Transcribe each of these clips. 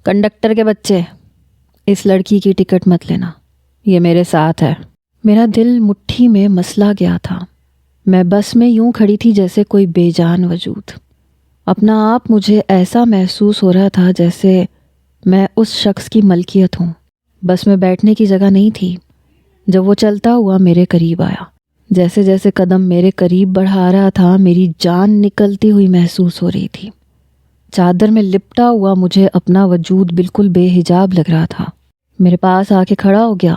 Conductor کے بچے، اس لڑکی کی ٹکٹ مت لینا، یہ میرے ساتھ ہے۔ میرا دل مٹھی میں مسلا گیا تھا۔ میں بس میں یوں کھڑی تھی جیسے کوئی بے جان وجود۔ اپنا آپ مجھے ایسا محسوس ہو رہا تھا جیسے میں اس شخص کی ملکیت ہوں۔ بس میں بیٹھنے کی جگہ نہیں تھی۔ جب وہ چلتا ہوا میرے قریب آیا، جیسے جیسے قدم میرے قریب بڑھا رہا تھا میری جان نکلتی ہوئی محسوس ہو رہی تھی۔ چادر میں لپٹا ہوا مجھے اپنا وجود بالکل بے حجاب لگ رہا تھا۔ میرے پاس آ کے کھڑا ہو گیا۔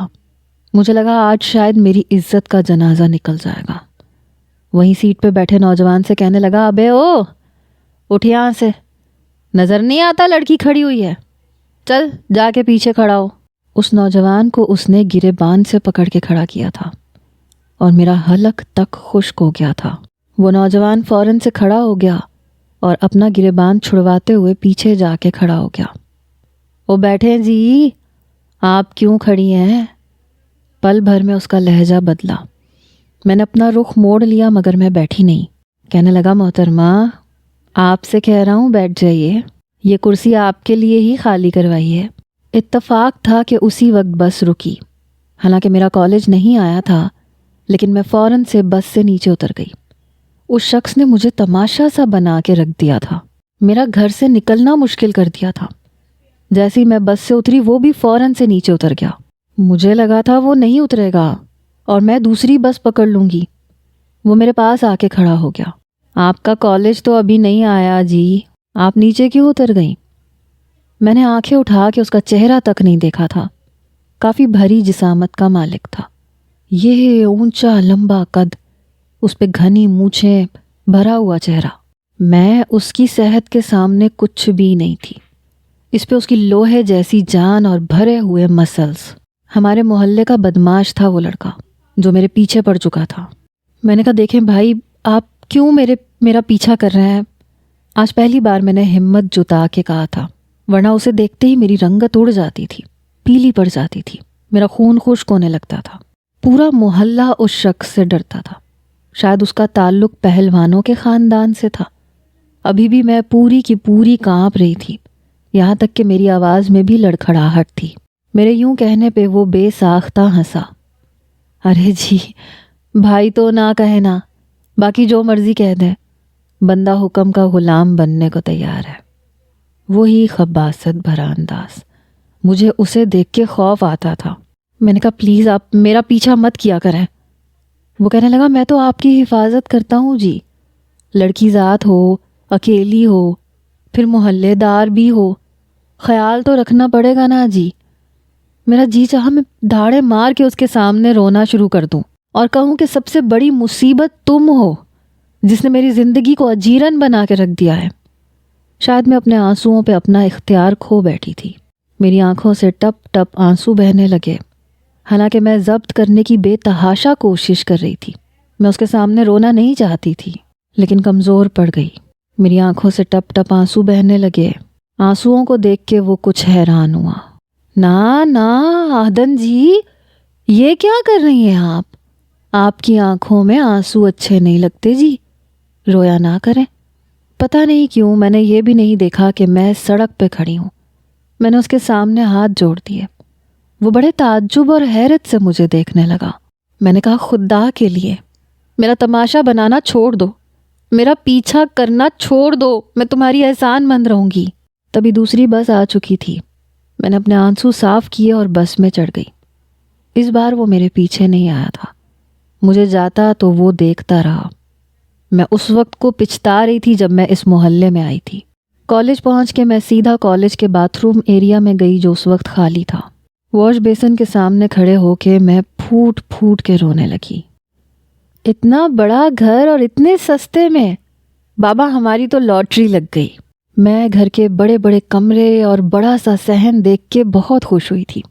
مجھے لگا آج شاید میری عزت کا جنازہ نکل جائے گا۔ وہیں سیٹ پہ بیٹھے نوجوان سے کہنے لگا، ابے او اٹھ یہاں سے، نظر نہیں آتا لڑکی کھڑی ہوئی ہے، چل جا کے پیچھے کھڑا ہو۔ اس نوجوان کو اس نے گریبان سے پکڑ کے کھڑا کیا تھا اور میرا حلق تک خشک ہو گیا تھا۔ وہ نوجوان فوراً سے کھڑا ہو گیا اور اپنا گریبان چھڑواتے ہوئے پیچھے جا کے کھڑا ہو گیا۔ وہ بیٹھے جی، آپ کیوں کھڑی ہیں؟ پل بھر میں اس کا لہجہ بدلا۔ میں نے اپنا رخ موڑ لیا مگر میں بیٹھی نہیں۔ کہنے لگا، محترمہ آپ سے کہہ رہا ہوں بیٹھ جائیے، یہ کرسی آپ کے لیے ہی خالی کروائی ہے۔ اتفاق تھا کہ اسی وقت بس رکی۔ حالانکہ میرا کالج نہیں آیا تھا لیکن میں فوراً سے بس سے نیچے اتر گئی۔ اس شخص نے مجھے تماشا سا بنا کے رکھ دیا تھا، میرا گھر سے نکلنا مشکل کر دیا تھا۔ جیسے ہی میں بس سے اتری وہ بھی فوراً سے نیچے اتر گیا۔ مجھے لگا تھا وہ نہیں اترے گا اور میں دوسری بس پکڑ لوں گی۔ وہ میرے پاس آ کے کھڑا ہو گیا۔ آپ کا کالج تو ابھی نہیں آیا جی، آپ نیچے کیوں اتر گئیں؟ میں نے آنکھیں اٹھا کے اس کا چہرہ تک نہیں دیکھا تھا۔ کافی بھری جسامت کا مالک تھا۔ یہ اونچا لمبا قد، اس پہ گھنی مونچھیں، بھرا ہوا چہرہ۔ میں اس کی صحت کے سامنے کچھ بھی نہیں تھی۔ اس پہ اس کی لوہے جیسی جان اور بھرے ہوئے مسلز۔ ہمارے محلے کا بدماش تھا وہ لڑکا جو میرے پیچھے پڑ چکا تھا۔ میں نے کہا، دیکھیں بھائی، آپ کیوں میرا پیچھا کر رہے ہیں؟ آج پہلی بار میں نے ہمت جتا کے کہا تھا، ورنہ اسے دیکھتے ہی میری رنگت اڑ جاتی تھی، پیلی پڑ جاتی تھی، میرا خون خشک ہونے لگتا تھا۔ پورا محلہ اس شخص سے ڈرتا تھا۔ شاید اس کا تعلق پہلوانوں کے خاندان سے تھا۔ ابھی بھی میں پوری کی پوری کانپ رہی تھی، یہاں تک کہ میری آواز میں بھی لڑکھڑاہٹ تھی۔ میرے یوں کہنے پہ وہ بے ساختہ ہنسا۔ ارے جی بھائی تو نہ کہے نا، باقی جو مرضی کہہ دے، بندہ حکم کا غلام بننے کو تیار ہے۔ وہی خباثت بھرا انداز، مجھے اسے دیکھ کے خوف آتا تھا۔ میں نے کہا، پلیز آپ میرا پیچھا مت کیا کریں۔ وہ کہنے لگا، میں تو آپ کی حفاظت کرتا ہوں جی، لڑکی ذات ہو، اکیلی ہو، پھر محلے دار بھی ہو، خیال تو رکھنا پڑے گا نا جی۔ میرا جی چاہا میں دھاڑے مار کے اس کے سامنے رونا شروع کر دوں اور کہوں کہ سب سے بڑی مصیبت تم ہو جس نے میری زندگی کو اجیرن بنا کے رکھ دیا ہے۔ شاید میں اپنے آنسوؤں پہ اپنا اختیار کھو بیٹھی تھی۔ میری آنکھوں سے ٹپ ٹپ آنسو بہنے لگے، حالانکہ میں ضبط کرنے کی بے تحاشا کوشش کر رہی تھی۔ میں اس کے سامنے رونا نہیں چاہتی تھی لیکن کمزور پڑ گئی۔ میری آنکھوں سے ٹپ ٹپ آنسو بہنے لگے۔ آنسوؤں کو دیکھ کے وہ کچھ حیران ہوا۔ نا آہدن جی، یہ کیا کر رہی ہیں آپ کی آنکھوں میں آنسو اچھے نہیں لگتے جی، رویا نہ کریں۔ پتہ نہیں کیوں میں نے یہ بھی نہیں دیکھا کہ میں سڑک پہ کھڑی ہوں۔ میں نے اس کے سامنے ہاتھ جوڑ دیے۔ وہ بڑے تعجب اور حیرت سے مجھے دیکھنے لگا۔ میں نے کہا، خدا کے لیے میرا تماشا بنانا چھوڑ دو، میرا پیچھا کرنا چھوڑ دو، میں تمہاری احسان مند رہوں گی۔ تبھی دوسری بس آ چکی تھی۔ میں نے اپنے آنسو صاف کیے اور بس میں چڑھ گئی۔ اس بار وہ میرے پیچھے نہیں آیا تھا۔ مجھے جاتا تو وہ دیکھتا رہا۔ میں اس وقت کو پچھتا رہی تھی جب میں اس محلے میں آئی تھی۔ کالج پہنچ کے میں سیدھا کالج کے باتھ روم ایریا میں گئی جو اس وقت خالی تھا۔ واش بیسن کے سامنے کھڑے ہو کے میں پھوٹ پھوٹ کے رونے لگی۔ اتنا بڑا گھر اور اتنے سستے میں، بابا ہماری تو لاٹری لگ گئی۔ میں گھر کے بڑے بڑے کمرے اور بڑا سا صحن دیکھ کے بہت خوش ہوئی تھی۔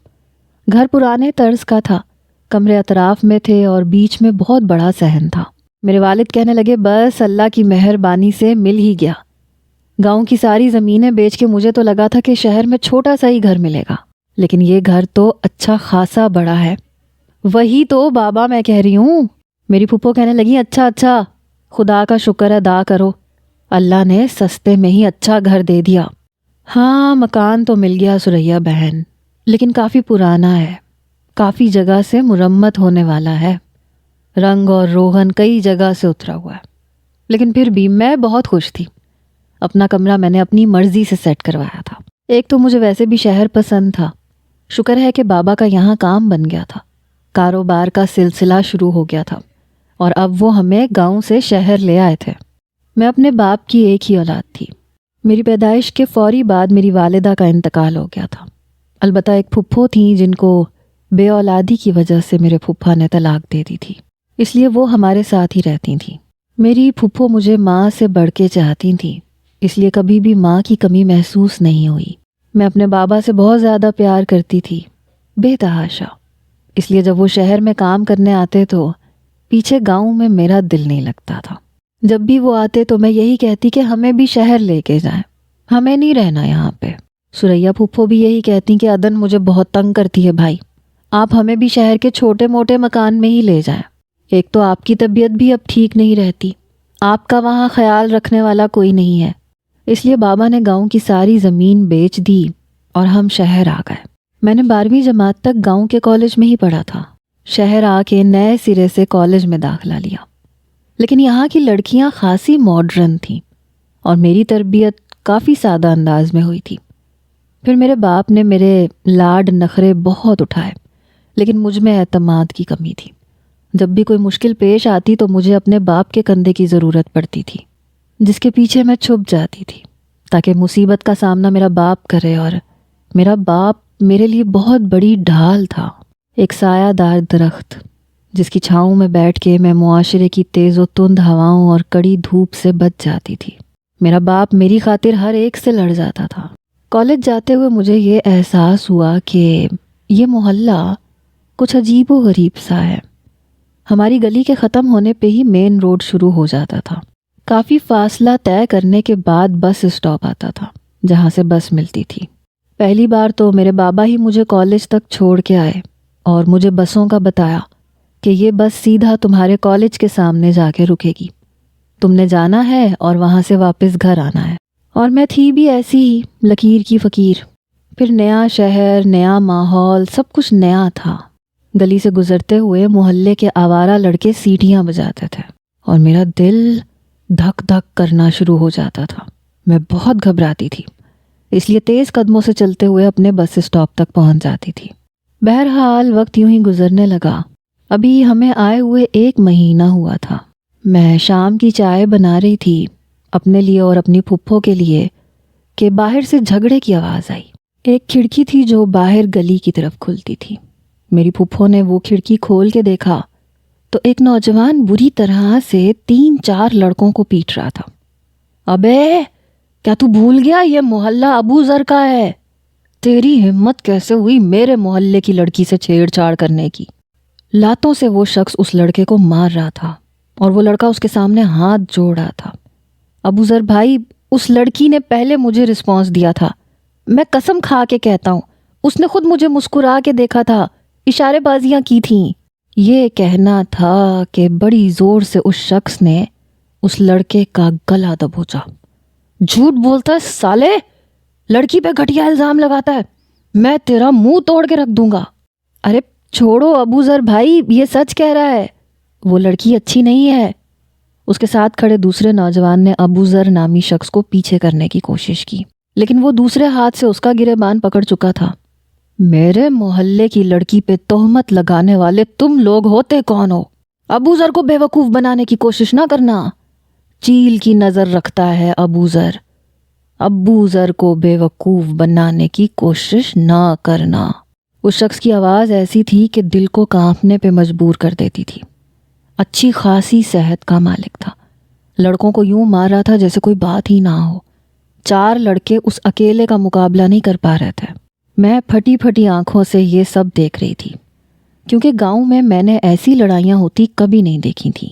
گھر پرانے طرز کا تھا، کمرے اطراف میں تھے اور بیچ میں بہت بڑا صحن تھا۔ میرے والد کہنے لگے، بس اللہ کی مہربانی سے مل ہی گیا۔ گاؤں کی ساری زمینیں بیچ کے مجھے تو لگا تھا کہ شہر میں چھوٹا سا ہی گھر ملے گا، لیکن یہ گھر تو اچھا خاصا بڑا ہے۔ وہی تو بابا میں کہہ رہی ہوں۔ میری پھپھو کہنے لگی، اچھا خدا کا شکر ادا کرو، اللہ نے سستے میں ہی اچھا گھر دے دیا۔ ہاں، مکان تو مل گیا سریا بہن، لیکن کافی پرانا ہے، کافی جگہ سے مرمت ہونے والا ہے، رنگ اور روغن کئی جگہ سے اترا ہوا ہے، لیکن پھر بھی میں بہت خوش تھی۔ اپنا کمرہ میں نے اپنی مرضی سے سیٹ کروایا تھا۔ ایک تو مجھے ویسے بھی شہر پسند تھا، شکر ہے کہ بابا کا یہاں کام بن گیا تھا، کاروبار کا سلسلہ شروع ہو گیا تھا، اور اب وہ ہمیں گاؤں سے شہر لے آئے تھے۔ میں اپنے باپ کی ایک ہی اولاد تھی۔ میری پیدائش کے فوری بعد میری والدہ کا انتقال ہو گیا تھا۔ البتہ ایک پھپھو تھیں جن کو بے اولادی کی وجہ سے میرے پھپھا نے طلاق دے دی تھی، اس لیے وہ ہمارے ساتھ ہی رہتی تھیں۔ میری پھپھو مجھے ماں سے بڑھ کے چاہتی تھیں، اس لیے کبھی بھی ماں کی کمی محسوس نہیں ہوئی۔ میں اپنے بابا سے بہت زیادہ پیار کرتی تھی، بے تحاشا، اس لیے جب وہ شہر میں کام کرنے آتے تو پیچھے گاؤں میں میرا دل نہیں لگتا تھا۔ جب بھی وہ آتے تو میں یہی کہتی کہ ہمیں بھی شہر لے کے جائیں، ہمیں نہیں رہنا یہاں پہ۔ سریا پھپھو بھی یہی کہتی کہ عدن مجھے بہت تنگ کرتی ہے بھائی، آپ ہمیں بھی شہر کے چھوٹے موٹے مکان میں ہی لے جائیں۔ ایک تو آپ کی طبیعت بھی اب ٹھیک نہیں رہتی، آپ کا وہاں خیال رکھنے والا کوئی نہیں ہے، اس لیے بابا نے گاؤں کی ساری زمین بیچ دی اور ہم شہر آ گئے۔ میں نے 12ویں جماعت تک گاؤں کے کالج میں ہی پڑھا تھا، شہر آ کے نئے سرے سے کالج میں داخلہ لیا، لیکن یہاں کی لڑکیاں خاصی ماڈرن تھیں اور میری تربیت کافی سادہ انداز میں ہوئی تھی۔ پھر میرے باپ نے میرے لاڈ نخرے بہت اٹھائے، لیکن مجھ میں اعتماد کی کمی تھی۔ جب بھی کوئی مشکل پیش آتی تو مجھے اپنے باپ کے کندھے کی ضرورت پڑتی تھی، جس کے پیچھے میں چھپ جاتی تھی تاکہ مصیبت کا سامنا میرا باپ کرے، اور میرا باپ میرے لیے بہت بڑی ڈھال تھا، ایک سایہ دار درخت جس کی چھاؤں میں بیٹھ کے میں معاشرے کی تیز و تند ہواؤں اور کڑی دھوپ سے بچ جاتی تھی۔ میرا باپ میری خاطر ہر ایک سے لڑ جاتا تھا۔ کالج جاتے ہوئے مجھے یہ احساس ہوا کہ یہ محلہ کچھ عجیب و غریب سا ہے۔ ہماری گلی کے ختم ہونے پہ ہی مین روڈ شروع ہو جاتا تھا۔ کافی فاصلہ طے کرنے کے بعد بس اسٹاپ آتا تھا جہاں سے بس ملتی تھی۔ پہلی بار تو میرے بابا ہی مجھے کالج تک چھوڑ کے آئے اور مجھے بسوں کا بتایا کہ یہ بس سیدھا تمہارے کالج کے سامنے جا کے رکے گی، تم نے جانا ہے اور وہاں سے واپس گھر آنا ہے۔ اور میں تھی بھی ایسی ہی لکیر کی فقیر۔ پھر نیا شہر، نیا ماحول، سب کچھ نیا تھا۔ گلی سے گزرتے ہوئے محلے کے آوارہ لڑکے سیٹیاں بجاتے تھے اور میرا دل دھک دھک کرنا شروع ہو جاتا تھا۔ میں بہت گھبراتی تھی، اس لیے تیز قدموں سے چلتے ہوئے اپنے بس اسٹاپ تک پہنچ جاتی تھی۔ بہرحال وقت یوں ہی گزرنے لگا۔ ابھی ہمیں آئے ہوئے 1 مہینہ ہوا تھا۔ میں شام کی چائے بنا رہی تھی اپنے لیے اور اپنی پھپھو کے لیے کہ باہر سے جھگڑے کی آواز آئی۔ ایک کھڑکی تھی جو باہر گلی کی طرف کھلتی تھی۔ میری پھپھو نے وہ کھڑکی کھول کے دیکھا تو ایک نوجوان بری طرح سے 3-4 لڑکوں کو پیٹ رہا تھا۔ ابے کیا تو بھول گیا یہ محلہ ابو ذر کا ہے؟ تیری ہمت کیسے ہوئی میرے محلے کی لڑکی سے چھیڑ چھاڑ کرنے کی؟ لاتوں سے وہ شخص اس لڑکے کو مار رہا تھا اور وہ لڑکا اس کے سامنے ہاتھ جوڑ رہا تھا۔ ابو ذر بھائی، اس لڑکی نے پہلے مجھے رسپانس دیا تھا، میں قسم کھا کے کہتا ہوں اس نے خود مجھے مسکرا کے دیکھا تھا، اشارے بازیاں کی تھیں۔ یہ کہنا تھا کہ بڑی زور سے اس شخص نے اس لڑکے کا گلا دبوچا۔ جھوٹ بولتا ہے سالے، لڑکی پہ گھٹیا الزام لگاتا ہے، میں تیرا منہ توڑ کے رکھ دوں گا۔ ارے چھوڑو ابو ذر بھائی، یہ سچ کہہ رہا ہے، وہ لڑکی اچھی نہیں ہے۔ اس کے ساتھ کھڑے دوسرے نوجوان نے ابو ذر نامی شخص کو پیچھے کرنے کی کوشش کی، لیکن وہ دوسرے ہاتھ سے اس کا گریبان پکڑ چکا تھا۔ میرے محلے کی لڑکی پہ تہمت لگانے والے تم لوگ ہوتے کون ہو؟ ابو ذر کو بے وقوف بنانے کی کوشش نہ کرنا، چیل کی نظر رکھتا ہے ابو ذر۔ ابو ذر کو بے وقوف بنانے کی کوشش نہ کرنا۔ اس شخص کی آواز ایسی تھی کہ دل کو کانپنے پہ مجبور کر دیتی تھی۔ اچھی خاصی صحت کا مالک تھا، لڑکوں کو یوں مار رہا تھا جیسے کوئی بات ہی نہ ہو۔ 4 لڑکے اس اکیلے کا مقابلہ نہیں کر پا رہے تھے۔ میں پھٹی پھٹی آنکھوں سے یہ سب دیکھ رہی تھی، کیونکہ گاؤں میں نے ایسی لڑائیاں ہوتی کبھی نہیں دیکھی تھی۔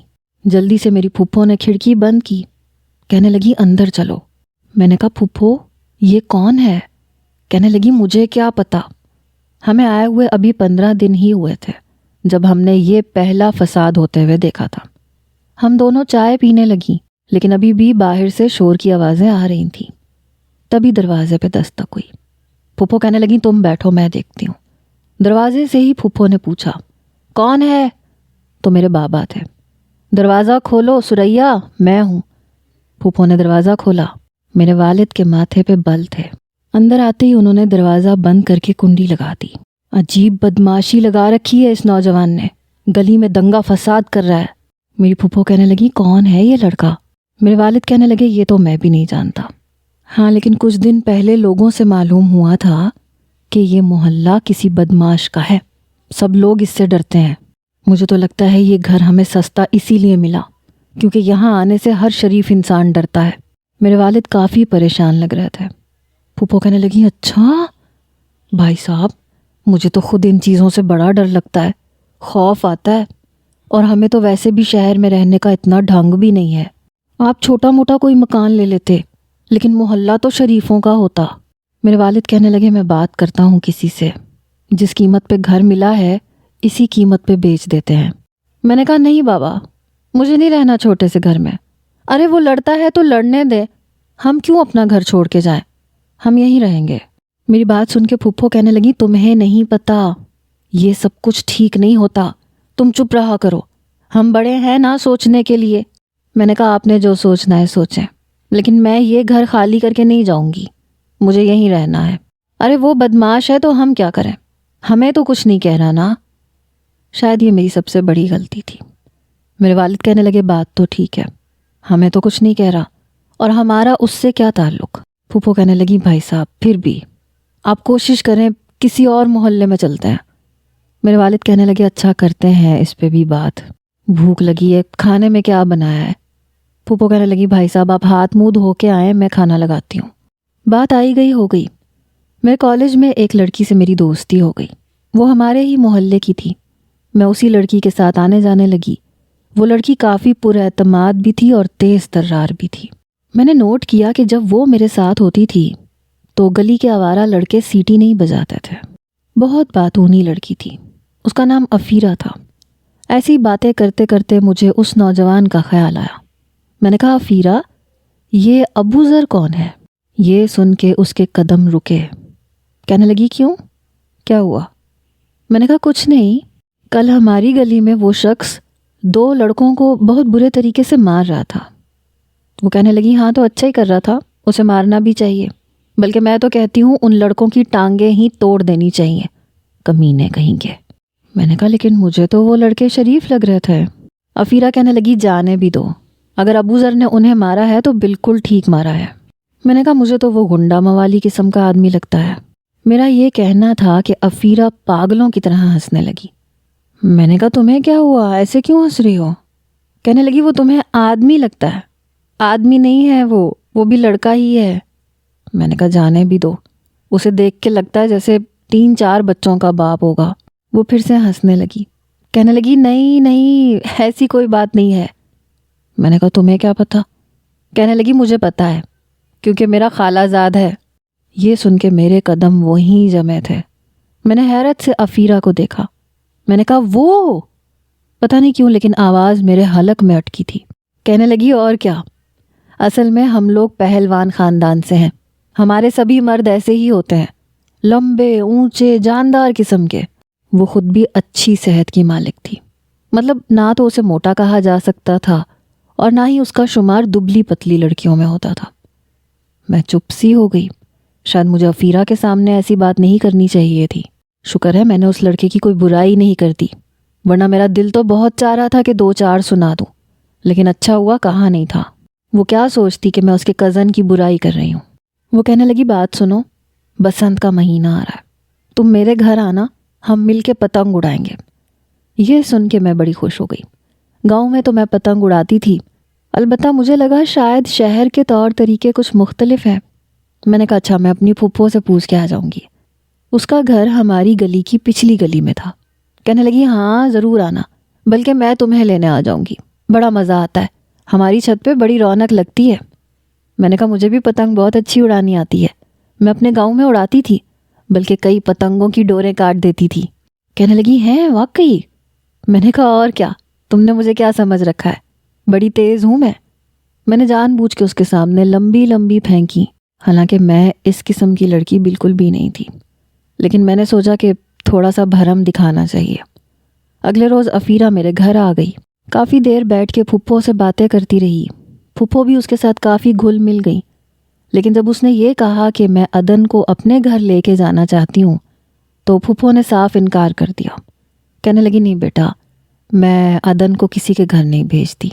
جلدی سے میری پھپھو نے کھڑکی بند کی، کہنے لگی اندر چلو۔ میں نے کہا پھپھو یہ کون ہے؟ کہنے لگی مجھے کیا پتا، ہمیں آئے ہوئے ابھی 15 دن ہی ہوئے تھے جب ہم نے یہ پہلا فساد ہوتے ہوئے دیکھا تھا۔ ہم دونوں چائے پینے لگیں، لیکن ابھی بھی باہر سے شور کی آوازیں آ رہی تھیں۔ تبھی دروازے پہ دستک ہوئی۔ پھپھو کہنے لگی تم بیٹھو میں دیکھتی ہوں۔ دروازے سے ہی پھپھو نے پوچھا کون ہے؟ تو میرے بابا تھے۔ دروازہ کھولو سریا، میں ہوں۔ پھپھو نے دروازہ کھولا۔ میرے والد کے ماتھے پہ بل تھے۔ اندر آتے ہی انہوں نے دروازہ بند کر کے کنڈی لگا دی۔ عجیب بدماشی لگا رکھی ہے اس نوجوان نے، گلی میں دنگا فساد کر رہا ہے۔ میری پھپھو کہنے لگی کون ہے یہ لڑکا؟ میرے والد کہنے لگے یہ تو میں بھی نہیں جانتا، ہاں لیکن کچھ دن پہلے لوگوں سے معلوم ہوا تھا کہ یہ محلہ کسی بدماش کا ہے، سب لوگ اس سے ڈرتے ہیں۔ مجھے تو لگتا ہے یہ گھر ہمیں سستا اسی لیے ملا کیونکہ یہاں آنے سے ہر شریف انسان ڈرتا ہے۔ میرے والد کافی پریشان لگ رہے تھے۔ پھپھو کہنے لگی اچھا بھائی صاحب، مجھے تو خود ان چیزوں سے بڑا ڈر لگتا ہے، خوف آتا ہے، اور ہمیں تو ویسے بھی شہر میں رہنے کا اتنا ڈھنگ بھی نہیں ہے۔ آپ چھوٹا موٹا کوئی مکان لے لیتے، لیکن محلہ تو شریفوں کا ہوتا۔ میرے والد کہنے لگے میں بات کرتا ہوں کسی سے، جس قیمت پہ گھر ملا ہے اسی قیمت پہ بیچ دیتے ہیں۔ میں نے کہا نہیں بابا، مجھے نہیں رہنا چھوٹے سے گھر میں۔ ارے وہ لڑتا ہے تو لڑنے دے، ہم کیوں اپنا گھر چھوڑ کے جائیں، ہم یہیں رہیں گے۔ میری بات سن کے پھپھو کہنے لگی تمہیں نہیں پتا، یہ سب کچھ ٹھیک نہیں ہوتا، تم چپ رہا کرو، ہم بڑے ہیں نا سوچنے کے لیے۔ میں نے کہا آپ نے جو سوچنا ہے سوچیں، لیکن میں یہ گھر خالی کر کے نہیں جاؤں گی، مجھے یہیں رہنا ہے۔ ارے وہ بدماش ہے تو ہم کیا کریں، ہمیں تو کچھ نہیں کہہ رہا نا۔ شاید یہ میری سب سے بڑی غلطی تھی۔ میرے والد کہنے لگے بات تو ٹھیک ہے، ہمیں تو کچھ نہیں کہہ رہا، اور ہمارا اس سے کیا تعلق۔ پھپھو کہنے لگی بھائی صاحب پھر بھی آپ کوشش کریں، کسی اور محلے میں چلتے ہیں۔ میرے والد کہنے لگے اچھا کرتے ہیں اس پہ بھی بات، بھوک لگی ہے، کھانے میں کیا بنایا ہے؟ پھپھو کہنے لگی بھائی صاحب آپ ہاتھ منہ دھو کے آئیں، میں کھانا لگاتی ہوں۔ بات آئی گئی ہو گئی۔ میرے کالج میں ایک لڑکی سے میری دوستی ہو گئی، وہ ہمارے ہی محلے کی تھی۔ میں اسی لڑکی کے ساتھ آنے جانے لگی۔ وہ لڑکی کافی پراعتماد بھی تھی اور تیز ترار بھی تھی۔ میں نے نوٹ کیا کہ جب وہ میرے ساتھ ہوتی تھی تو گلی کے آوارہ لڑکے سیٹی نہیں بجاتے تھے۔ بہت باتونی لڑکی تھی، اس کا نام افیرہ تھا۔ ایسی باتیں کرتے کرتے مجھے اس نوجوان کا خیال آیا۔ میں نے کہا افیرہ یہ ابو ذر کون ہے؟ یہ سن کے اس کے قدم رکے۔ کہنے لگی کیوں، کیا ہوا؟ میں نے کہا کچھ نہیں، کل ہماری گلی میں وہ شخص 2 لڑکوں کو بہت برے طریقے سے مار رہا تھا۔ وہ کہنے لگی ہاں تو اچھا ہی کر رہا تھا، اسے مارنا بھی چاہیے، بلکہ میں تو کہتی ہوں ان لڑکوں کی ٹانگیں ہی توڑ دینی چاہیے، کمینے کہیں گے۔ میں نے کہا لیکن مجھے تو وہ لڑکے شریف لگ رہے تھے۔ افیرہ کہنے لگی جانے بھی دو، اگر ابو ذر نے انہیں مارا ہے تو بالکل ٹھیک مارا ہے۔ میں نے کہا مجھے تو وہ گنڈا موالی قسم کا آدمی لگتا ہے۔ میرا یہ کہنا تھا کہ افیرہ پاگلوں کی طرح ہنسنے لگی۔ میں نے کہا تمہیں کیا ہوا، ایسے کیوں ہنس رہی ہو؟ کہنے لگی وہ تمہیں آدمی لگتا ہے، آدمی نہیں ہے وہ بھی لڑکا ہی ہے۔ میں نے کہا جانے بھی دو، اسے دیکھ کے لگتا ہے جیسے 3-4 بچوں کا باپ ہوگا۔ وہ پھر سے ہنسنے لگی، کہنے لگی نہیں نہیں ایسی کوئی بات نہیں ہے۔ میں نے کہا تمہیں کیا پتا؟ کہنے لگی مجھے پتا ہے کیونکہ میرا خالہ زاد ہے۔ یہ سن کے میرے قدم وہیں جمے تھے۔ میں نے حیرت سے افیرہ کو دیکھا۔ میں نے کہا وہ، پتہ نہیں کیوں لیکن آواز میرے حلق میں اٹکی تھی۔ کہنے لگی اور کیا، اصل میں ہم لوگ پہلوان خاندان سے ہیں، ہمارے سبھی مرد ایسے ہی ہوتے ہیں، لمبے اونچے جاندار قسم کے۔ وہ خود بھی اچھی صحت کی مالک تھی، مطلب نہ تو اسے موٹا کہا جا سکتا تھا اور نہ ہی اس کا شمار دبلی پتلی لڑکیوں میں ہوتا تھا۔ میں چپ سی ہو گئی، شاید مجھے افیرہ کے سامنے ایسی بات نہیں کرنی چاہیے تھی۔ شکر ہے میں نے اس لڑکے کی کوئی برائی نہیں کر دی، ورنہ میرا دل تو بہت چاہ رہا تھا کہ 2-4 سنا دوں، لیکن اچھا ہوا کہا نہیں تھا۔ وہ کیا سوچتی کہ میں اس کے کزن کی برائی کر رہی ہوں۔ وہ کہنے لگی بات سنو، بسنت کا مہینہ آ رہا ہے، تم میرے گھر آنا، ہم مل کے پتنگ اڑائیں گے۔ یہ سن کے میں بڑی خوش ہو گئی۔ گاؤں میں تو میں پتنگ اڑاتی تھی، البتہ مجھے لگا شاید شہر کے طور طریقے کچھ مختلف ہیں۔ میں نے کہا اچھا میں اپنی پھپھو سے پوچھ کے آ جاؤں گی۔ اس کا گھر ہماری گلی کی پچھلی گلی میں تھا۔ کہنے لگی ہاں ضرور آنا، بلکہ میں تمہیں لینے آ جاؤں گی، بڑا مزہ آتا ہے، ہماری چھت پہ بڑی رونق لگتی ہے۔ میں نے کہا مجھے بھی پتنگ بہت اچھی اڑانی آتی ہے، میں اپنے گاؤں میں اڑاتی تھی، بلکہ کئی پتنگوں کی ڈوریں کاٹ دیتی تھی۔ کہنے لگی ہیں واقعی؟ میں نے کہا اور کیا، تم نے مجھے کیا سمجھ رکھا ہے، بڑی تیز ہوں میں۔ میں نے جان بوجھ کے اس کے سامنے لمبی لمبی پھینکی، حالانکہ میں اس قسم کی لڑکی بالکل بھی نہیں تھی، لیکن میں نے سوچا کہ تھوڑا سا بھرم دکھانا چاہیے۔ اگلے روز افیرہ میرے گھر آ گئی، کافی دیر بیٹھ کے پھپھو سے باتیں کرتی رہی۔ پھپھو بھی اس کے ساتھ کافی گھل مل گئی، لیکن جب اس نے یہ کہا کہ میں عدن کو اپنے گھر لے کے جانا چاہتی ہوں تو پھپھو نے صاف انکار کر دیا۔ کہنے لگی نہیں بیٹا، میں عدن کو کسی کے گھر نہیں بھیجتی۔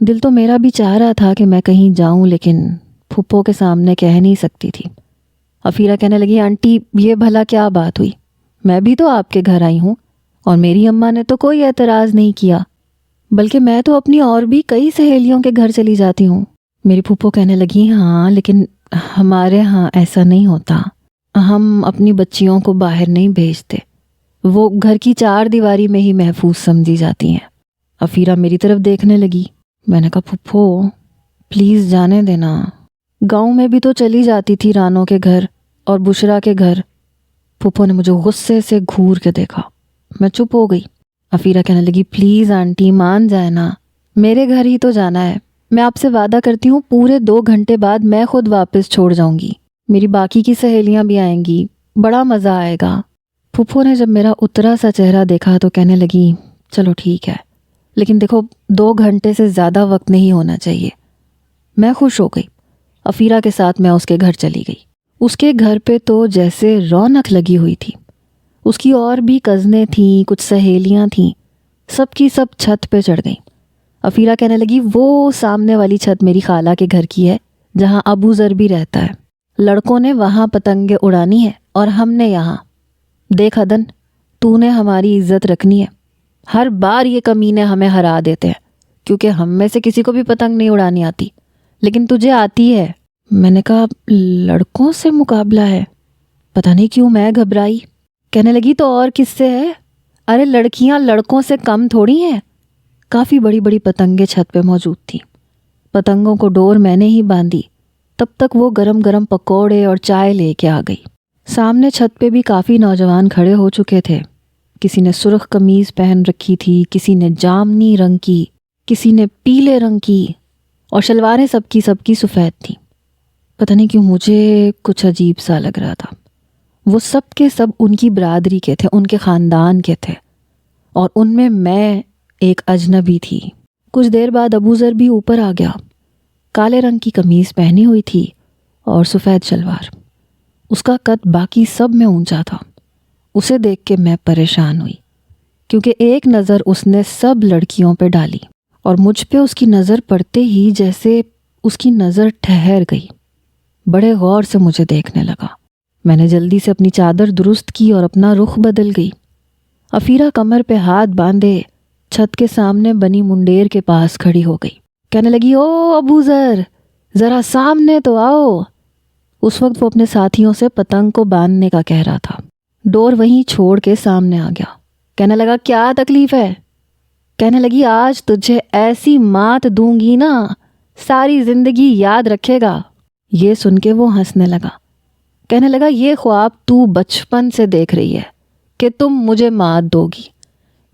دل تو میرا بھی چاہ رہا تھا کہ میں کہیں جاؤں، لیکن پھپھو کے سامنے کہہ نہیں سکتی تھی۔ افیرہ کہنے لگی آنٹی یہ بھلا کیا بات ہوئی؟ میں بھی تو آپ کے گھر آئی ہوں اور میری اماں نے تو کوئی اعتراض نہیں کیا، بلکہ میں تو اپنی اور بھی کئی سہیلیوں کے گھر چلی جاتی ہوں۔ میری پھپھو کہنے لگی ہاں لیکن ہمارے ہاں ایسا نہیں ہوتا، ہم اپنی بچیوں کو باہر نہیں بھیجتے، وہ گھر کی چار دیواری میں ہی محفوظ سمجھی جاتی ہیں۔ افیرہ میری طرف دیکھنے لگی۔ میں نے کہا پھپھو پلیز جانے دینا، گاؤں میں بھی تو چلی جاتی تھی رانو کے گھر اور بشرا کے گھر۔ پھپھو نے مجھے غصے سے گھور کے دیکھا۔ میں چپ ہو گئی۔ افیرہ کہنے لگی پلیز آنٹی مان جائے نا، میرے گھر ہی تو جانا ہے، میں آپ سے وعدہ کرتی ہوں پورے 2 گھنٹے بعد میں خود واپس چھوڑ جاؤں گی، میری باقی کی سہیلیاں بھی آئیں گی، بڑا مزہ آئے گا۔ پھپھو نے جب میرا اترا سا چہرہ دیکھا تو کہنے لگی چلو ٹھیک ہے، لیکن دیکھو 2 گھنٹے سے زیادہ وقت نہیں ہونا چاہیے۔ میں خوش ہو گئی۔ افیرہ کے ساتھ میں اس کے گھر چلی گئی۔ اس کے گھر پہ تو جیسے رونق لگی ہوئی تھی۔ اس کی اور بھی کزنیں تھیں، کچھ سہیلیاں تھیں، سب کی سب چھت پہ چڑھ گئیں۔ افیرہ کہنے لگی وہ سامنے والی چھت میری خالہ کے گھر کی ہے جہاں ابو ذر بھی رہتا ہے، لڑکوں نے وہاں پتنگیں اڑانی ہے اور ہم نے یہاں۔ دیکھ عدن، تو نے ہماری عزت رکھنی ہے، ہر بار یہ کمینے ہمیں ہرا دیتے ہیں کیونکہ ہم میں سے کسی کو بھی پتنگ نہیں اڑانی آتی، لیکن تجھے آتی ہے۔ میں نے کہا لڑکوں سے مقابلہ ہے؟ پتہ نہیں کیوں میں گھبرائی۔ کہنے لگی تو اور کس سے ہے؟ ارے لڑکیاں لڑکوں سے کم تھوڑی ہیں۔ کافی بڑی بڑی پتنگیں چھت پہ موجود تھیں۔ پتنگوں کو ڈور میں نے ہی باندھی، تب تک وہ گرم گرم پکوڑے اور چائے لے کے آ گئی۔ سامنے چھت پہ بھی کافی نوجوان کھڑے ہو چکے تھے۔ کسی نے سرخ قمیض پہن رکھی تھی، کسی نے جامنی رنگ کی، کسی نے پیلے رنگ کی، اور شلواریں سب کی سفید تھیں۔ پتہ نہیں کیوں مجھے کچھ عجیب سا لگ رہا تھا۔ وہ سب کے سب ان کی برادری کے تھے، ان کے خاندان کے تھے، اور ان میں ایک اجنبی تھی۔ کچھ دیر بعد ابو ذر بھی اوپر آ گیا۔ کالے رنگ کی قمیض پہنی ہوئی تھی اور سفید شلوار۔ اس کا قد باقی سب میں اونچا تھا۔ اسے دیکھ کے میں پریشان ہوئی کیونکہ ایک نظر اس نے سب لڑکیوں پہ ڈالی اور مجھ پہ اس کی نظر پڑتے ہی جیسے اس کی نظر ٹھہر گئی۔ بڑے غور سے مجھے دیکھنے لگا۔ میں نے جلدی سے اپنی چادر درست کی اور اپنا رخ بدل گئی۔ افیرہ کمر پہ ہاتھ باندھے چھت کے سامنے بنی منڈیر کے پاس کھڑی ہو گئی۔ کہنے لگی او ابو ذر، ذرا سامنے تو آؤ۔ اس وقت وہ اپنے ساتھیوں سے پتنگ کو باندھنے کا کہہ رہا تھا۔ ڈور وہیں چھوڑ کے سامنے آ گیا۔ کہنے لگا کیا تکلیف ہے؟ کہنے لگی آج تجھے ایسی مات دوں گی نا، ساری زندگی یاد رکھے گا۔ یہ سن کے وہ ہنسنے لگا۔ کہنے لگا یہ خواب تو بچپن سے دیکھ رہی ہے کہ تم مجھے مات دو گی،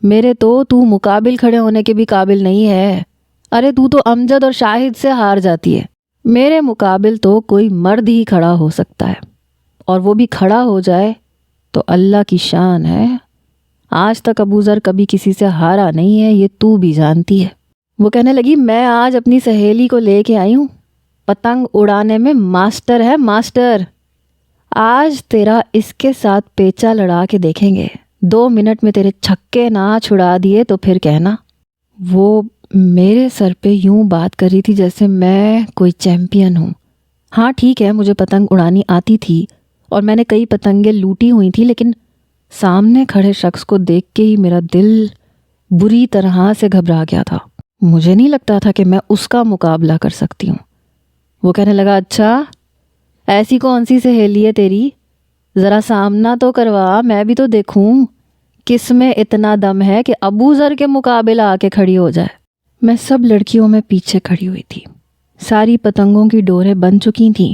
میرے تو مقابل کھڑے ہونے کے بھی قابل نہیں ہے۔ ارے تو امجد اور شاہد سے ہار جاتی ہے، میرے مقابل تو کوئی مرد ہی کھڑا ہو سکتا ہے، اور وہ بھی کھڑا ہو جائے تو اللہ کی شان ہے۔ آج تک ابو ذر کبھی کسی سے ہارا نہیں ہے، یہ تو بھی جانتی ہے۔ وہ کہنے لگی میں آج اپنی سہیلی کو لے کے آئی ہوں، پتنگ اڑانے میں ماسٹر ہے، ماسٹر۔ آج تیرا اس کے ساتھ پیچا لڑا کے دیکھیں گے، 2 منٹ میں تیرے چھکے نہ چھڑا دیے تو پھر کہنا۔ وہ میرے سر پہ یوں بات کر رہی تھی جیسے میں کوئی چیمپئن ہوں۔ ہاں ٹھیک ہے، مجھے پتنگ اڑانی آتی تھی اور میں نے کئی پتنگیں لوٹی ہوئی تھی، لیکن سامنے کھڑے شخص کو دیکھ کے ہی میرا دل بری طرح سے گھبرا گیا تھا۔ مجھے نہیں لگتا تھا کہ میں اس کا مقابلہ کر سکتی ہوں۔ وہ کہنے لگا اچھا ایسی کون سی سہیلی ہے تیری؟ ذرا سامنا تو کروا، میں بھی تو دیکھوں کس میں اتنا دم ہے کہ ابو ذر کے مقابلہ آ کے کھڑی ہو جائے۔ میں سب لڑکیوں میں پیچھے کھڑی ہوئی تھی۔ ساری پتنگوں کی ڈوریں بن چکی تھیں،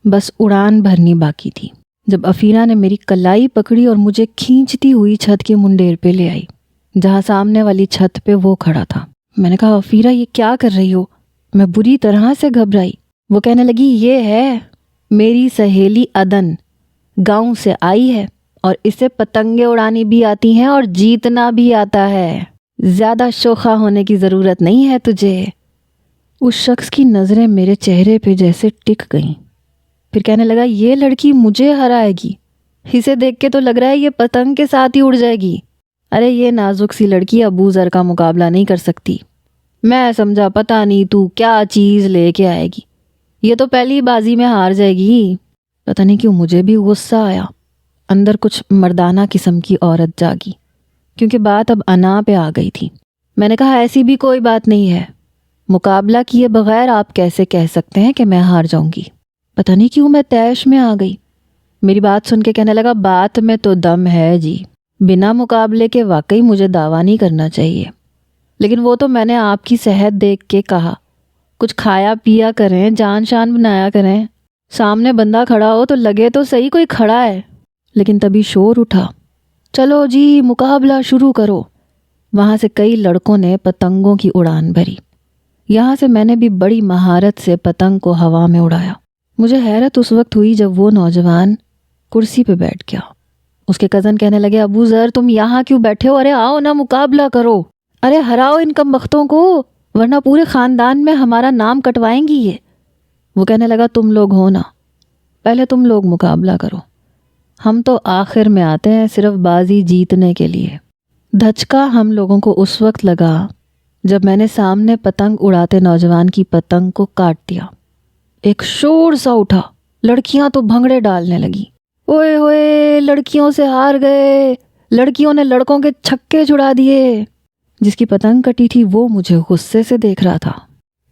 بس اڑان بھرنی باقی تھی۔ جب افیرہ نے میری کلائی پکڑی اور مجھے کھینچتی ہوئی چھت کی منڈیر پہ لے آئی جہاں سامنے والی چھت پہ وہ کھڑا تھا۔ میں نے کہا افیرہ یہ کیا کر رہی ہو؟ میں بری طرح سے گھبرائی۔ وہ کہنے لگی یہ ہے میری سہیلی عدن گاؤں سے آئی ہے اور اسے پتنگیں اڑانی بھی آتی ہیں اور جیتنا بھی آتا ہے. زیادہ شوخا ہونے کی ضرورت نہیں ہے تجھے. اس شخص کی نظریں میرے چہرے پہ جیسے ٹک گئیں. پھر کہنے لگا یہ لڑکی مجھے ہرائے گی. اسے دیکھ کے تو لگ رہا ہے یہ پتنگ کے ساتھ ہی اڑ جائے گی. ارے یہ نازک سی لڑکی ابو ذر کا مقابلہ نہیں کر سکتی. میں سمجھا پتہ نہیں تو کیا چیز لے کے آئے گی. یہ تو پہلی بازی میں ہار جائے گی. پتہ نہیں کیوں مجھے بھی غصہ آیا. اندر کچھ مردانہ قسم کی عورت جاگی کیونکہ بات اب انا پہ آ گئی تھی. میں نے کہا ایسی بھی کوئی بات نہیں ہے. مقابلہ کیے بغیر آپ کیسے کہہ سکتے ہیں کہ میں ہار جاؤں گی. پتہ نہیں کیوں میں طیش میں آ گئی. میری بات سن کے کہنے لگا بات میں تو دم ہے جی. بنا مقابلے کے واقعی مجھے دعویٰ نہیں کرنا چاہیے. لیکن وہ تو میں نے آپ کی صحت دیکھ کے کہا. کچھ کھایا پیا کریں, جان شان بنایا کریں. سامنے بندہ کھڑا ہو تو لگے تو صحیح کوئی کھڑا ہے. لیکن تبھی شور اٹھا, چلو جی مقابلہ شروع کرو. وہاں سے کئی لڑکوں نے پتنگوں کی اڑان بھری. یہاں سے میں نے بھی بڑی مہارت سے پتنگ کو ہوا میں اڑایا. مجھے حیرت اس وقت ہوئی جب وہ نوجوان کرسی پہ بیٹھ گیا. اس کے کزن کہنے لگے ابو ذر تم یہاں کیوں بیٹھے ہو؟ ارے آؤ نا مقابلہ کرو. ارے ہراؤ ان کم بختوں کو ورنہ پورے خاندان میں ہمارا نام کٹوائیں گی یہ. وہ کہنے لگا تم لوگ ہو نا, پہلے تم لوگ مقابلہ کرو. ہم تو آخر میں آتے ہیں صرف بازی جیتنے کے لیے. دھچکا ہم لوگوں کو اس وقت لگا جب میں نے سامنے پتنگ اڑاتے نوجوان کی پتنگ کو کاٹ دیا. ایک شور سا اٹھا. لڑکیاں تو بھنگڑے ڈالنے لگی. اوئے ہوئے لڑکیوں سے ہار گئے, لڑکیوں نے لڑکوں کے چھکے چھڑا دیے. جس کی پتنگ کٹی تھی وہ مجھے غصے سے دیکھ رہا تھا.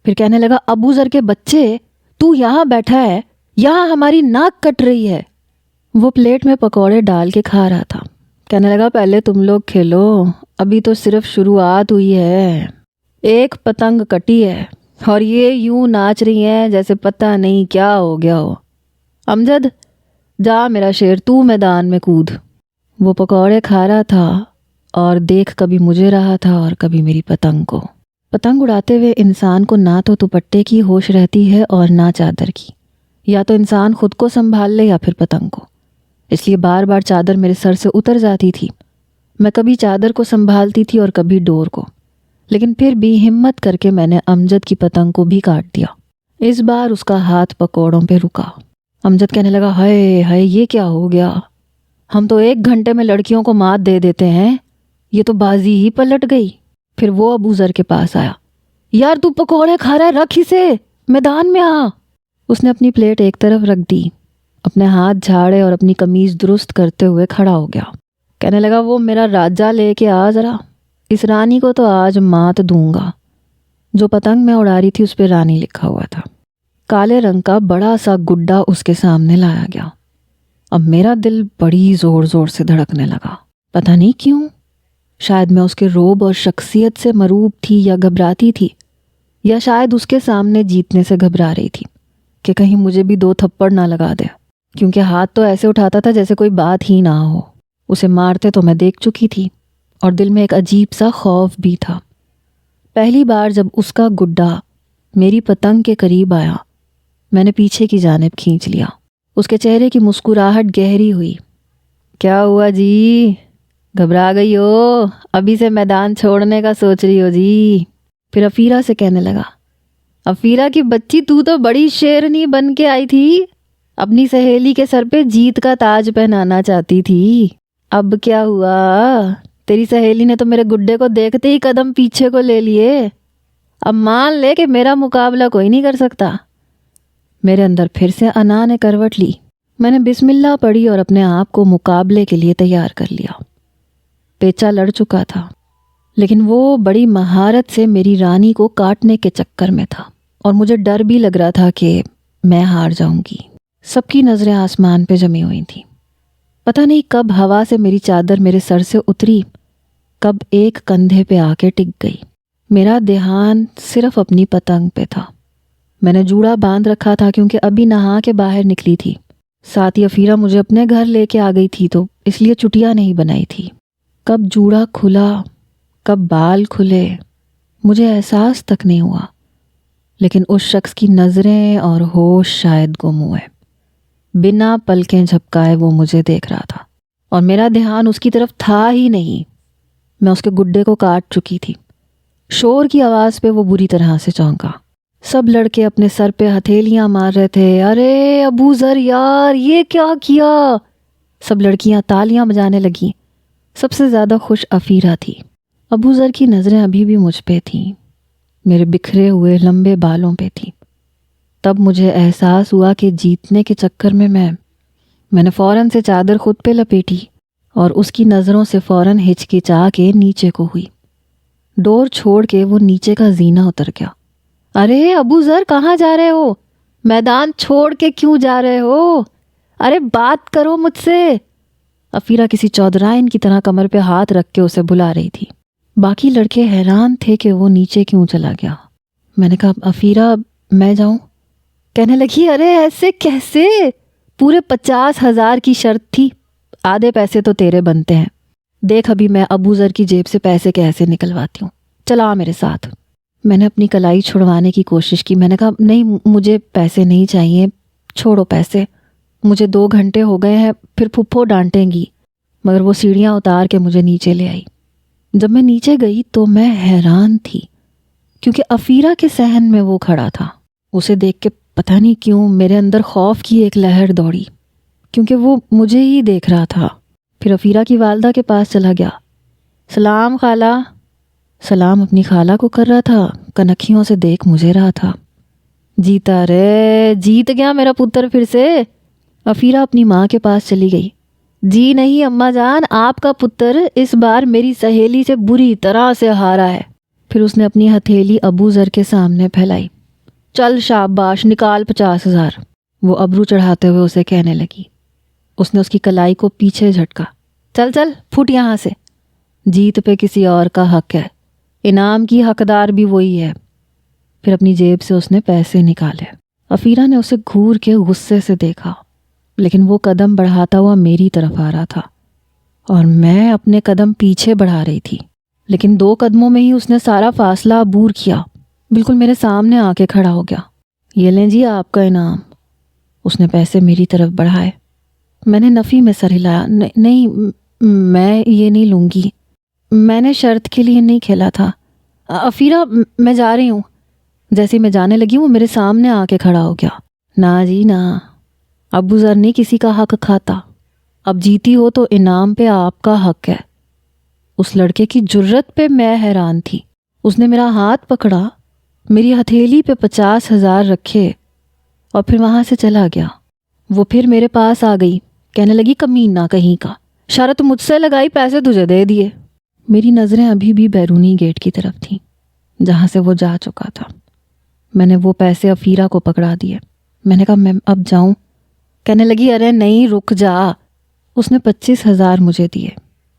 پھر کہنے لگا ابو ذر کے بچے تو یہاں بیٹھا ہے, یہاں ہماری ناک کٹ رہی ہے. وہ پلیٹ میں پکوڑے ڈال کے کھا رہا تھا. کہنے لگا پہلے تم لوگ کھیلو, ابھی تو صرف شروعات ہوئی ہے. ایک پتنگ کٹی ہے اور یہ یوں ناچ رہی ہیں جیسے پتہ نہیں کیا ہو گیا ہو. امجد جا میرا شیر تو میدان میں کود. وہ پکوڑے کھا رہا تھا اور دیکھ کبھی مجھے رہا تھا اور کبھی میری پتنگ کو. پتنگ اڑاتے ہوئے انسان کو نہ تو دوپٹے کی ہوش رہتی ہے اور نہ چادر کی. یا تو انسان خود کو سنبھال لے یا پھر پتنگ کو. اس لیے بار بار چادر میرے سر سے اتر جاتی تھی. میں کبھی چادر کو سنبھالتی تھی اور کبھی ڈور کو. لیکن پھر بھی ہمت کر کے میں نے امجد کی پتنگ کو بھی کاٹ دیا. اس بار اس کا ہاتھ پکوڑوں پہ رکا. امجد کہنے لگا ہائے ہائے یہ کیا ہو گیا, ہم تو 1 گھنٹے میں لڑکیوں کو مات دے دیتے ہیں, یہ تو بازی ہی پلٹ گئی. پھر وہ ابو ذر کے پاس آیا. یار تو پکوڑے کھا رہا ہے, رکھ اسے, میدان میں آ. اس نے اپنی پلیٹ ایک طرف رکھ دی, اپنے ہاتھ جھاڑے اور اپنی قمیض درست کرتے ہوئے کھڑا ہو گیا. کہنے لگا وہ میرا راجا لے کے آ ذرا, اس رانی کو تو آج مات دوں گا. جو پتنگ میں اڑا رہی تھی اس پہ رانی لکھا ہوا تھا. کالے رنگ کا بڑا سا گڈا اس کے سامنے لایا گیا. اب میرا دل بڑی زور زور سے دھڑکنے لگا. پتہ نہیں کیوں, شاید میں اس کے روب اور شخصیت سے مروب تھی یا گھبراتی تھی, یا شاید اس کے سامنے جیتنے سے گھبرا رہی تھی کہ کہیں مجھے بھی 2 تھپڑ نہ لگا دے. کیونکہ ہاتھ تو ایسے اٹھاتا تھا جیسے کوئی بات ہی نہ ہو. اسے مارتے تو میں دیکھ چکی تھی اور دل میں ایک عجیب سا خوف بھی تھا. پہلی بار جب اس کا گڈا میری پتنگ کے قریب آیا میں نے پیچھے کی جانب کھینچ لیا. اس کے چہرے کی مسکراہٹ گہری ہوئی. کیا ہوا جی, گھبرا گئی ہو؟ ابھی سے میدان چھوڑنے کا سوچ رہی ہو جی؟ پھر افیرہ سے کہنے لگا افیرہ کی بچی تو بڑی شیرنی بن کے آئی تھی, اپنی سہیلی کے سر پہ جیت کا تاج پہنانا چاہتی تھی. اب کیا ہوا؟ تیری سہیلی نے تو میرے گڈے کو دیکھتے ہی قدم پیچھے کو لے لیے. اب مان لے کہ میرا مقابلہ کوئی نہیں کر سکتا. میرے اندر پھر سے انا نے کروٹ لی. میں نے بسم اللہ پڑھی اور اپنے آپ کو مقابلے کے لیے تیار کر لیا. پیچا لڑ چکا تھا لیکن وہ بڑی مہارت سے میری رانی کو کاٹنے کے چکر میں تھا اور مجھے ڈر بھی لگ رہا تھا کہ میں ہار جاؤں گی. سب کی نظریں آسمان پہ جمی ہوئی تھیں. پتہ نہیں کب ہوا سے میری چادر میرے سر سے اتری, کب ایک کندھے پہ آ کے ٹک گئی. میرا دھیان صرف اپنی پتنگ پہ تھا. میں نے جوڑا باندھ رکھا تھا کیونکہ ابھی نہا کے باہر نکلی تھی. ساتھ ہی افیرہ مجھے اپنے گھر لے کے آ گئی تھی تو اس لیے چٹیاں نہیں بنائی تھی. کب جوڑا کھلا, کب بال کھلے, مجھے احساس تک نہیں ہوا. لیکن اس شخص کی نظریں اور ہوش شاید گم ہوئے. بنا پلکیں جھپکائے وہ مجھے دیکھ رہا تھا اور میرا دھیان اس کی طرف تھا ہی نہیں۔ میں اس کے گڈے کو کاٹ چکی تھی۔ شور کی آواز پہ وہ بری طرح سے چونکا۔ سب لڑکے اپنے سر پہ ہتھیلیاں مار رہے تھے۔ ارے ابو ذر یار، یہ کیا کیا؟ سب لڑکیاں تالیاں بجانے لگیں۔ سب سے زیادہ خوش افیرہ تھی۔ ابو ذر کی نظریں ابھی بھی مجھ پہ تھیں، میرے بکھرے ہوئے لمبے بالوں پہ تھی۔ تب مجھے احساس ہوا کہ جیتنے کے چکر میں میں نے فوراً سے چادر خود پہ لپیٹی اور اس کی نظروں سے فوراً ہچکچا کے نیچے کو ہوئی۔ ڈور چھوڑ کے وہ نیچے کا زینہ اتر گیا۔ ارے ابو ذر کہاں جا رہے ہو؟ میدان چھوڑ کے کیوں جا رہے ہو؟ ارے بات کرو مجھ سے۔ افیرہ کسی چودرائن کی طرح کمر پہ ہاتھ رکھ کے اسے بلا رہی تھی۔ باقی لڑکے حیران تھے کہ وہ نیچے کیوں چلا گیا۔ میں نے کہا افیرہ میں جاؤں؟ کہنے لگی ارے ایسے کیسے؟ پورے 50,000 کی شرط تھی، آدھے پیسے تو تیرے بنتے ہیں۔ دیکھ ابھی میں ابو ذر کی جیب سے پیسے کیسے نکلواتی ہوں، چلا میرے ساتھ۔ میں نے اپنی کلائی چھڑوانے کی کوشش کی۔ میں نے کہا نہیں، مجھے پیسے نہیں چاہیے، چھوڑو پیسے، مجھے 2 گھنٹے ہو گئے ہیں، پھر پھپھو ڈانٹیں گی۔ مگر وہ سیڑھیاں اتار کے مجھے نیچے لے آئی۔ جب میں نیچے گئی تو میں حیران تھی، کیونکہ افیرہ کے صحن میں وہ کھڑا تھا۔ اسے دیکھ کے پتہ نہیں کیوں میرے اندر خوف کی ایک لہر دوڑی، کیونکہ وہ مجھے ہی دیکھ رہا تھا۔ پھر افیرہ کی والدہ کے پاس چلا گیا۔ سلام خالہ۔ سلام اپنی خالہ کو کر رہا تھا، کنکھیوں سے دیکھ مجھے رہا تھا۔ جیتا رے، جیت گیا میرا پتر پھر سے۔ افیرہ اپنی ماں کے پاس چلی گئی۔ جی نہیں اماں جان، آپ کا پتر اس بار میری سہیلی سے بری طرح سے ہارا ہے۔ پھر اس نے اپنی ہتھیلی ابو ذر کے سامنے پھیلائی۔ چل شاباش، نکال 50,000۔ وہ ابرو چڑھاتے ہوئے اسے کہنے لگی۔ اس نے اس کی کلائی کو پیچھے جھٹکا۔ چل چل پھٹ یہاں سے، جیت پہ کسی اور کا حق ہے، انعام کی حقدار بھی وہی ہے۔ پھر اپنی جیب سے اس نے پیسے نکالے۔ افیرہ نے اسے گھور کے غصے سے دیکھا، لیکن وہ قدم بڑھاتا ہوا میری طرف آ رہا تھا اور میں اپنے قدم پیچھے بڑھا رہی تھی، لیکن 2 قدموں میں ہی اس نے سارا فاصلہ عبور کیا، بالکل میرے سامنے آ کے کھڑا ہو گیا۔ یہ لیں جی آپ کا انعام۔ اس نے پیسے میری طرف بڑھائے۔ میں نے نفی میں سر ہلایا۔ نہیں، میں یہ نہیں لوں گی، میں نے شرط کے لیے نہیں کھیلا تھا۔ افیرہ میں جا رہی ہوں۔ جیسے میں جانے لگی وہ میرے سامنے آ کے کھڑا ہو گیا۔ نا جی نا، ابو ذر نہیں کسی کا حق کھاتا، اب جیتی ہو تو انعام پہ آپ کا حق ہے۔ اس لڑکے کی جرت پہ میں حیران تھی۔ اس نے میرا ہاتھ پکڑا، میری ہتھیلی پہ 50,000 رکھے اور پھر وہاں سے چلا گیا۔ وہ پھر میرے پاس آ گئی، کہنے لگی کمینہ کہیں کا، شرط مجھ سے لگائی، پیسے تجھے دے دیے۔ میری نظریں ابھی بھی بیرونی گیٹ کی طرف تھیں جہاں سے وہ جا چکا تھا۔ میں نے وہ پیسے افیرہ کو پکڑا دیے۔ میں نے کہا میں اب جاؤں؟ کہنے لگی ارے نہیں، رک جا۔ اس نے 25,000 مجھے دیے،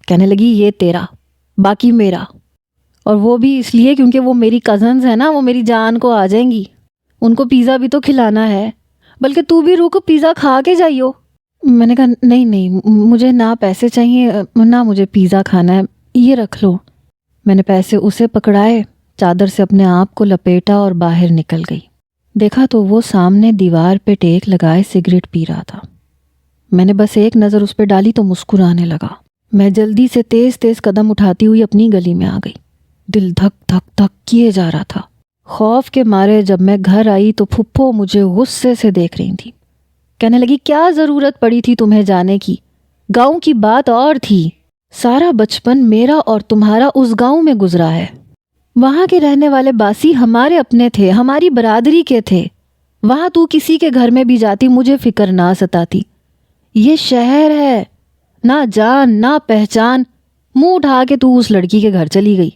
کہنے لگی یہ تیرا، باقی میرا، اور وہ بھی اس لیے کیونکہ وہ میری کزنز ہیں نا، وہ میری جان کو آ جائیں گی، ان کو پیزا بھی تو کھلانا ہے، بلکہ تو بھی رک، پیزا کھا کے جائیو۔ میں نے کہا نہیں، مجھے نہ پیسے چاہیے نہ مجھے پیزا کھانا ہے، یہ رکھ لو۔ میں نے پیسے اسے پکڑائے، چادر سے اپنے آپ کو لپیٹا اور باہر نکل گئی۔ دیکھا تو وہ سامنے دیوار پہ ٹیک لگائے سگریٹ پی رہا تھا۔ میں نے بس ایک نظر اس پہ ڈالی تو مسکرانے لگا۔ میں جلدی سے تیز تیز قدم اٹھاتی ہوئی اپنی گلی میں آ گئی۔ دل دھک دھک دھک کیے جا رہا تھا۔ خوف کے مارے جب میں گھر آئی تو پھپھو مجھے غصے سے دیکھ رہی تھی۔ کہنے لگی کیا ضرورت پڑی تھی تمہیں جانے کی؟ گاؤں کی بات اور تھی، سارا بچپن میرا اور تمہارا اس گاؤں میں گزرا ہے۔ وہاں کے رہنے والے باسی ہمارے اپنے تھے، ہماری برادری کے تھے۔ وہاں تو کسی کے گھر میں بھی جاتی مجھے فکر نہ ستاتی۔ یہ شہر ہے، نہ جان نہ پہچان، منہ اٹھا کے تو اس لڑکی کے گھر چلی گئی۔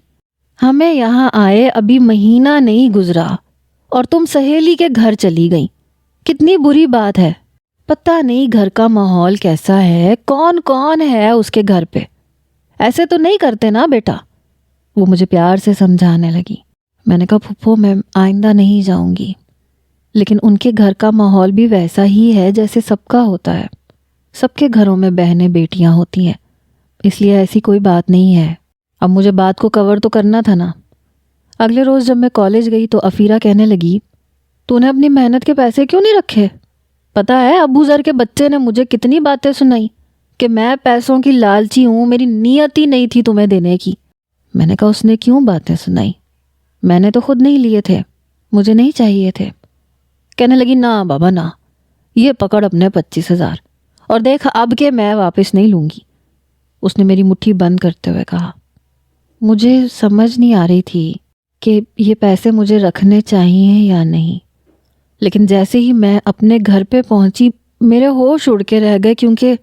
ہمیں یہاں آئے ابھی مہینہ نہیں گزرا اور تم سہیلی کے گھر چلی گئی، کتنی بری بات ہے۔ پتہ نہیں گھر کا ماحول کیسا ہے، کون کون ہے اس کے گھر پہ، ایسے تو نہیں کرتے نا بیٹا۔ وہ مجھے پیار سے سمجھانے لگی۔ میں نے کہا پھپھو میں آئندہ نہیں جاؤں گی، لیکن ان کے گھر کا ماحول بھی ویسا ہی ہے جیسے سب کا ہوتا ہے، سب کے گھروں میں بہنیں بیٹیاں ہوتی ہیں، اس لیے ایسی کوئی بات نہیں ہے۔ اب مجھے بات کو کور تو کرنا تھا نا۔ اگلے روز جب میں کالج گئی تو افیرہ کہنے لگی تو نے اپنی محنت کے پیسے کیوں نہیں رکھے؟ پتہ ہے ابو ذر کے بچے نے مجھے کتنی باتیں سنائی کہ میں پیسوں کی لالچی ہوں، میری نیت ہی نہیں تھی تمہیں دینے کی۔ میں نے کہا اس نے کیوں باتیں سنائی؟ میں نے تو خود نہیں لیے تھے، مجھے نہیں چاہیے تھے۔ کہنے لگی نہ بابا نہ، یہ پکڑ اپنے 25,000 اور دیکھ اب کہ میں واپس نہیں لوں گی۔ اس نے میری مٹھی بند کرتے ہوئے کہا۔ مجھے سمجھ نہیں آ رہی تھی کہ یہ پیسے مجھے رکھنے چاہیے یا نہیں، لیکن جیسے ہی میں اپنے گھر پہ پہنچی میرے ہوش اڑ کے رہ گئے، کیونکہ